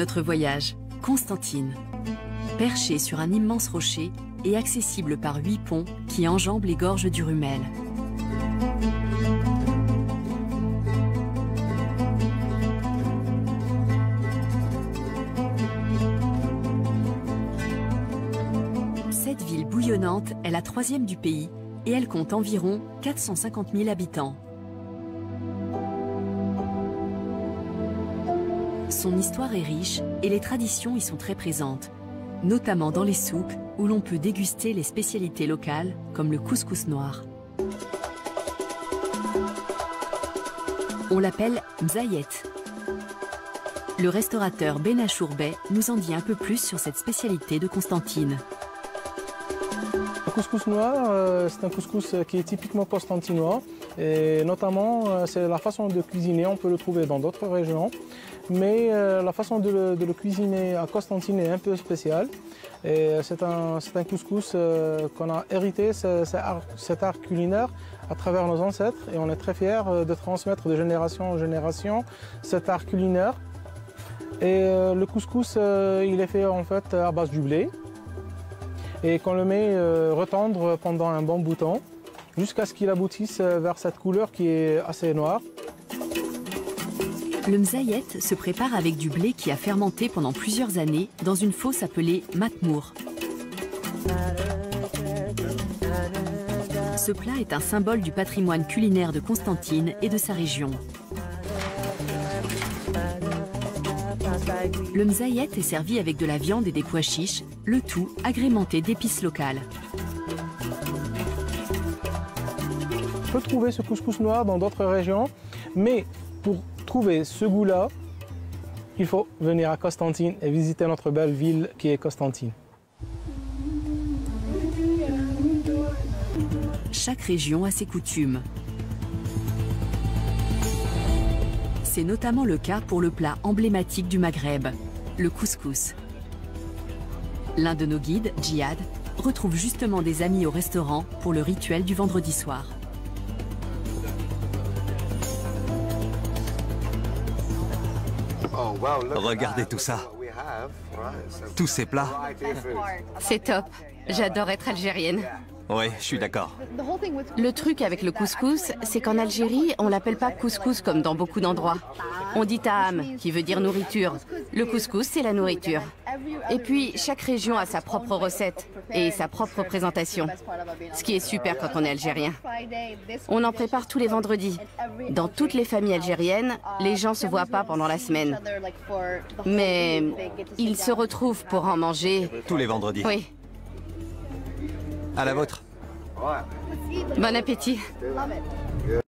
Notre voyage, Constantine. Perché sur un immense rocher et accessible par 8 ponts qui enjambent les gorges du Rumel. Cette ville bouillonnante est la 3e du pays et elle compte environ 450 000 habitants. Son histoire est riche et les traditions y sont très présentes, notamment dans les souks où l'on peut déguster les spécialités locales comme le couscous noir. On l'appelle mzayet. Le restaurateur Benachour Bey nous en dit un peu plus sur cette spécialité de Constantine. Le couscous noir, c'est un couscous qui est typiquement constantinois et notamment c'est la façon de cuisiner, on peut le trouver dans d'autres régions, mais la façon de le cuisiner à Constantine est un peu spéciale. C'est un couscous qu'on a hérité, cet art culinaire à travers nos ancêtres et on est très fiers de transmettre de génération en génération cet art culinaire. Et le couscous, il est fait en fait à base du blé. Et qu'on le met retendre pendant un bon bout de temps, jusqu'à ce qu'il aboutisse vers cette couleur qui est assez noire. Le mzayet se prépare avec du blé qui a fermenté pendant plusieurs années dans une fosse appelée matmour. Ce plat est un symbole du patrimoine culinaire de Constantine et de sa région. Le mzayet est servi avec de la viande et des pois chiches, le tout agrémenté d'épices locales. On peut trouver ce couscous noir dans d'autres régions, mais pour trouver ce goût-là, il faut venir à Constantine et visiter notre belle ville qui est Constantine. Chaque région a ses coutumes. C'est notamment le cas pour le plat emblématique du Maghreb, le couscous. L'un de nos guides, Djihad, retrouve justement des amis au restaurant pour le rituel du vendredi soir. Regardez tout ça. Tous ces plats. C'est top. J'adore être algérienne. Oui, je suis d'accord. Le truc avec le couscous, c'est qu'en Algérie, on l'appelle pas couscous comme dans beaucoup d'endroits. On dit ta'am, qui veut dire nourriture. Le couscous, c'est la nourriture. Et puis, chaque région a sa propre recette et sa propre présentation. Ce qui est super quand on est algérien. On en prépare tous les vendredis. Dans toutes les familles algériennes, les gens se voient pas pendant la semaine. Mais ils se retrouvent pour en manger. Tous les vendredis. Oui. À la vôtre. Bon appétit.